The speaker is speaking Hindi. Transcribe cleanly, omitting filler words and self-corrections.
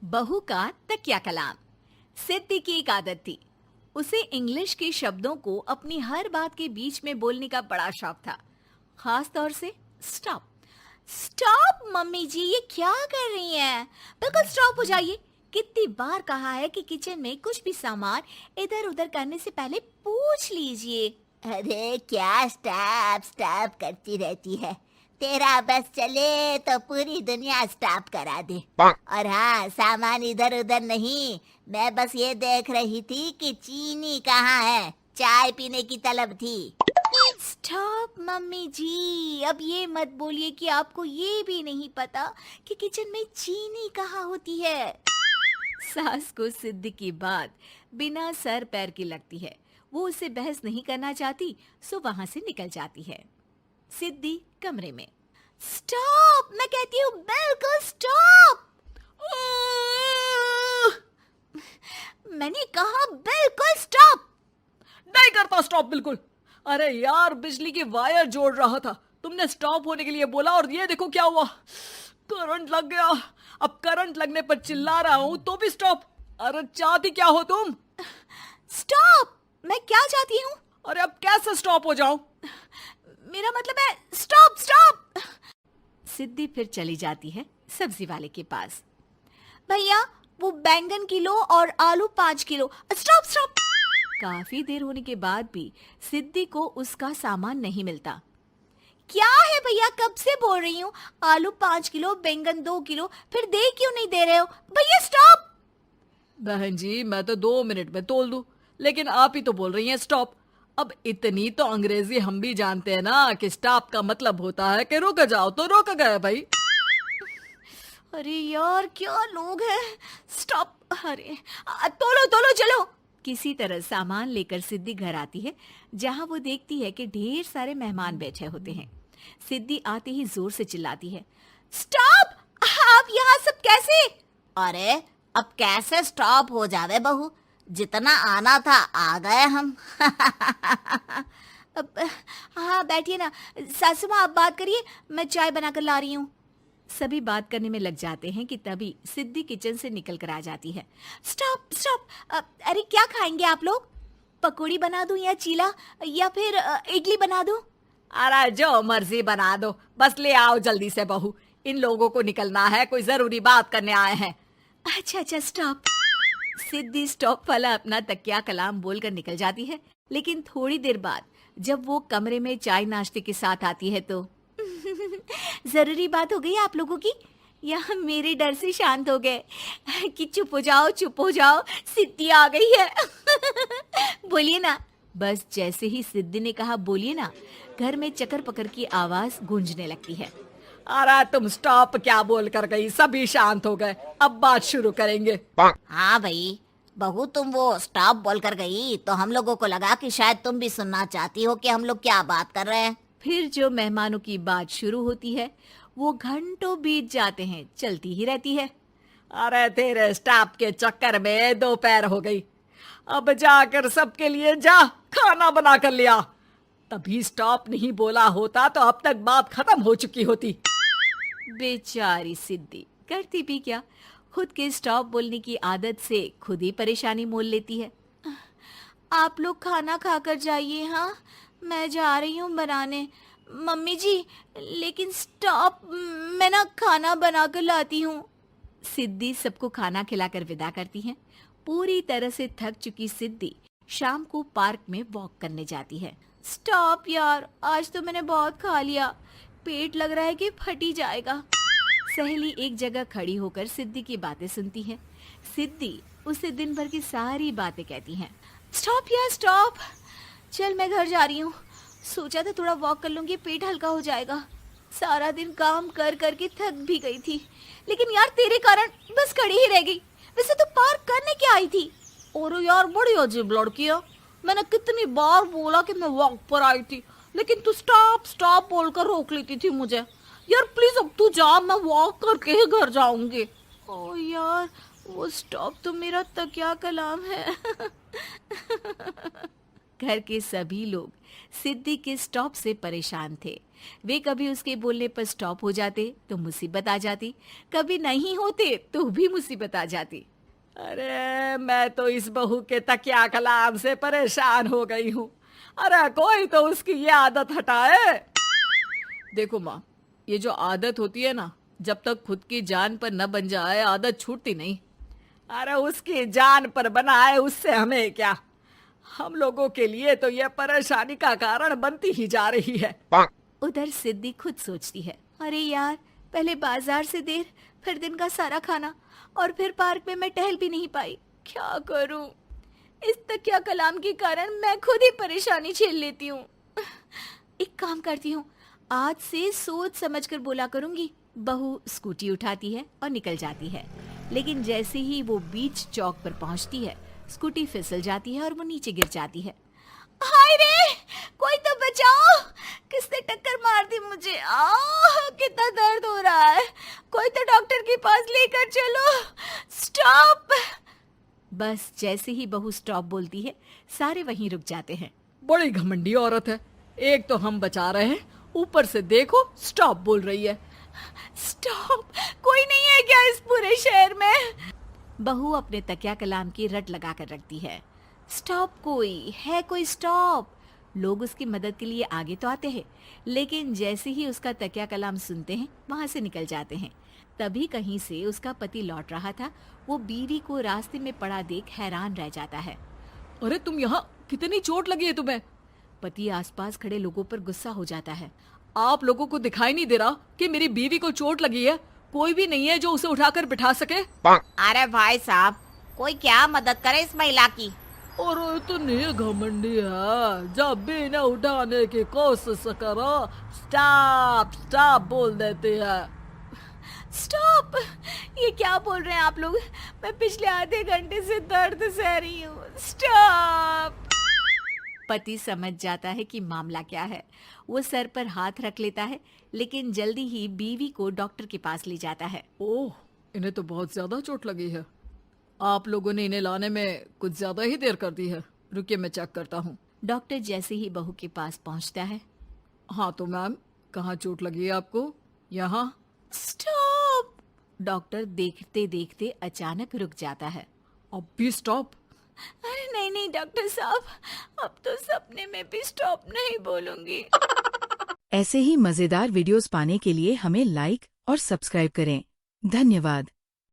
बहू का तकिया कलाम। सिद्धि की एक आदत थी। उसे इंग्लिश के शब्दों को अपनी हर बात के बीच में बोलने का बड़ा शौक था, खास तौर से स्टॉप। स्टॉप मम्मी जी, ये क्या कर रही हैं? बिल्कुल स्टॉप हो जाइए। कितनी बार कहा है कि किचन में कुछ भी सामान इधर उधर करने से पहले पूछ लीजिए। अरे क्या स्टॉप स्टॉप करती रहती है। तेरा बस चले तो पूरी दुनिया स्टॉप करा दे। और हाँ, सामान इधर उधर नहीं, मैं बस ये देख रही थी कि चीनी कहाँ है। चाय पीने की तलब थी। स्टॉप मम्मी जी, अब ये मत बोलिए कि आपको ये भी नहीं पता कि किचन में चीनी कहाँ होती है। सास को सिद्धि की बात बिना सर पैर की लगती है। वो उससे बहस नहीं करना चाहती, सो वहां से निकल जाती है। सिद्धि कमरे में। स्टॉप, मैं कहती हूँ बिल्कुल स्टॉप। मैंने कहा बिल्कुल स्टॉप। नहीं करता स्टॉप बिल्कुल। अरे यार, बिजली की वायर जोड़ रहा था, तुमने स्टॉप होने के लिए बोला और ये देखो क्या हुआ, करंट लग गया। अब करंट लगने पर चिल्ला रहा हूँ तो भी स्टॉप। अरे चाहती क्या हो तुम? स्टॉप, मैं क्या चाहती हूँ? अरे अब कैसे स्टॉप हो जाऊं? मेरा मतलब है स्टॉप स्टॉप। सिद्धि फिर चली जाती है सब्जी वाले के पास। भैया, वो बैंगन किलो और आलू 5 किलो। Stop stop. काफी देर होने के बाद भी सिद्धि को उसका सामान नहीं मिलता। क्या है भैया, कब से बोल रही हूँ आलू 5 किलो, बैंगन 2 किलो, फिर दे क्यों नहीं दे रहे हो? भैया स्टॉप। बहन जी, मैं तो 2 मिनट में तोल दूं, लेकिन आप ही तो बोल रही हैं स्टॉप। अब इतनी तो अंग्रेजी हम भी जानते हैं ना कि स्टॉप का मतलब होता है कि रुक जाओ, तो रुक गए भाई। अरे यार, क्या लोग हैं। स्टॉप। अरे तोलो तोलो चलो। किसी तरह सामान लेकर सिद्धि घर आती है, जहां वो देखती है कि ढेर सारे मेहमान बैठे होते हैं। सिद्धि आते ही जोर से चिल्लाती है, स्टॉप! आप यहाँ सब कैसे? अरे अब कैसे स्टॉप हो जावे बहू, जितना आना था आ गए हम। अब हाँ बैठिए ना। सासू माँ, आप बात करिए, मैं चाय बनाकर ला रही हूँ। सभी बात करने में लग जाते हैं कि तभी सिद्धि किचन से निकल कर आ जाती है। Stop stop. अरे क्या खाएंगे आप लोग? पकौड़ी बना दूं या चीला, या फिर इडली बना दूं? अरे जो मर्जी बना दो, बस ले आओ जल्दी से बहू, इन लोगों को निकलना है, कोई जरूरी बात करने आए हैं। अच्छा स्टॉप। सिद्धि स्टॉप वाला अपना तकिया कलाम बोलकर निकल जाती है, लेकिन थोड़ी देर बाद जब वो कमरे में चाय नाश्ते के साथ आती है तो जरूरी बात हो गई आप लोगों की, या मेरे डर से शांत हो गए कि चुप हो जाओ, सिद्धि आ गई है। बोलिए ना। बस जैसे ही सिद्धि ने कहा बोलिए ना, घर में चकर पकर की आवाज गूंजने लगती है। अरे तुम स्टॉप क्या बोल कर गई, सभी शांत हो गए, अब बात शुरू करेंगे। हाँ भाई बहू, तुम वो स्टॉप बोल कर गई तो हम लोगों को लगा कि शायद तुम भी सुनना चाहती हो कि हम लोग क्या बात कर रहे हैं। फिर जो मेहमानों की बात शुरू होती है वो घंटों बीत जाते हैं, चलती ही रहती है। अरे तेरे स्टॉप के चक्कर में दोपहर हो गई, अब जाकर सबके लिए जा खाना बना कर लिया। तभी स्टॉप नहीं बोला होता तो अब तक बात खत्म हो चुकी होती। बेचारी सिद्धि करती भी क्या, खुद के स्टॉप बोलने की आदत से खुद ही परेशानी मोल लेती है। आप लोग खाना खाकर जाइए, हाँ मैं जा रही हूँ बनाने। मम्मी जी, लेकिन स्टॉप, मैं ना खाना बना कर लाती हूँ। सिद्धि सबको खाना खिलाकर विदा करती है। पूरी तरह से थक चुकी सिद्धि शाम को पार्क में वॉक करने जाती है। स्टॉप यार, आज तो मैंने बहुत खा लिया, पेट लग रहा है कि फट ही जाएगा। सहेली एक जगह खड़ी होकर सिद्धि की बातें सुनती है। सिद्धि उसे दिन भर की सारी बातें कहती हैं। स्टॉप यार स्टॉप, चल मैं घर जा रही हूँ। सोचा था थोड़ा वॉक कर लूंगी, पेट हल्का हो जाएगा। सारा दिन काम कर कर के थक भी गई थी, लेकिन यार तेरे कारण बस खड़ी ही रह गई। वैसे तो पार्क करने क्या आई थी? और यार बड़ी अजीब लड़की है, मैंने कितनी बार बोला कि मैं वॉक पर आई थी, लेकिन तू स्टॉप स्टॉप बोलकर रोक लेती थी मुझे। यार प्लीज अब तू जा, मैं वॉक करके ही घर जाऊंगी। ओ यार, वो स्टॉप तो मेरा तकिया कलाम है। घर के सभी लोग सिद्धि के स्टॉप से परेशान थे। वे कभी उसके बोलने पर स्टॉप हो जाते तो मुसीबत आ जाती, कभी नहीं होते तो भी मुसीबत आ जाती। अरे मैं तो इस बहू के तकिया कलाम से परेशान हो गई हूँ। अरे कोई तो उसकी ये आदत हटाए। देखो माँ, ये जो आदत होती है ना, जब तक खुद की जान पर न बन जाए आदत छूटती नहीं। अरे उसकी जान पर बनाए उससे हमें क्या, हम लोगों के लिए तो ये परेशानी का कारण बनती ही जा रही है। उधर सिद्धि खुद सोचती है, अरे यार, पहले बाजार से देर, फिर दिन का सारा खाना, और फिर पार्क में मैं टहल भी नहीं पाई। क्या करूं? इस तकिया कलाम के कारण मैं खुद ही परेशानी झेल लेती हूँ। एक काम करती हूँ, आज से सोच समझकर बोला करूंगी। बहू स्कूटी उठाती है और निकल जाती है, लेकिन जैसे ही वो बीच चौक पर पहुंचती है, स्कूटी फिसल जाती है और वो नीचे गिर जाती है। हाय रे, कोई तो बचाओ, किसने टक्कर मार दी मुझे? कितना दर्द हो रहा है, कोई तो डॉक्टर के पास लेकर चलो। स्टॉप। बस जैसे ही बहू स्टॉप बोलती है, सारे वहीं रुक जाते हैं। बड़ी घमंडी औरत है, एक तो हम बचा रहे हैं, ऊपर से देखो स्टॉप बोल रही है। स्टॉप? कोई नहीं है क्या इस पूरे शहर में? बहू अपने तकिया कलाम की रट लगा कर रखती है। स्टॉप कोई है, कोई स्टॉप। लोग उसकी मदद के लिए आगे तो आते हैं, लेकिन जैसे ही उसका तकिया कलाम सुनते हैं, वहां से निकल जाते हैं। तभी कहीं से उसका पति लौट रहा था। वो बीवी को रास्ते में पड़ा देख हैरान रह जाता है। अरे तुम यहाँ, कितनी चोट लगी है तुम्हें? पति आसपास खड़े लोगों पर गुस्सा हो जाता है। आप लोगों को दिखाई नहीं दे रहा कि मेरी बीवी को चोट लगी है? कोई भी नहीं है जो उसे उठाकर बिठा सके? अरे भाई साहब, कोई क्या मदद करे इस महिला की? और इतनी घमंडी है, जब भी इन्हें उठाने की कोशिश करो स्टॉप स्टॉप बोल देती है। स्टॉप! ये क्या बोल रहे हैं आप लोग? मैं पिछले आधे घंटे से दर्द सह रही हूँ। स्टॉप! पति समझ जाता है कि मामला क्या है। वो सर पर हाथ रख लेता है, लेकिन जल्दी ही बीवी को डॉक्टर के पास ले जाता है। ओह, इन्हें तो बहुत ज्यादा चोट लगी है। आप लोगों ने इन्हें लाने में कुछ ज्यादा ही देर कर दी है। रुकिए, मैं चेक करता हूँ। डॉक्टर जैसे ही बहू के पास पहुँचता है। हाँ तो मैम, कहाँ चोट लगी है आपको? यहाँ? स्टॉप! डॉक्टर देखते देखते अचानक रुक जाता है। अब भी स्टॉप? अरे नहीं नहीं डॉक्टर साहब, अब तो सपने में भी स्टॉप नहीं बोलूंगी। ऐसे ही मजेदार वीडियोस पाने के लिए हमें लाइक और सब्सक्राइब करें। धन्यवाद।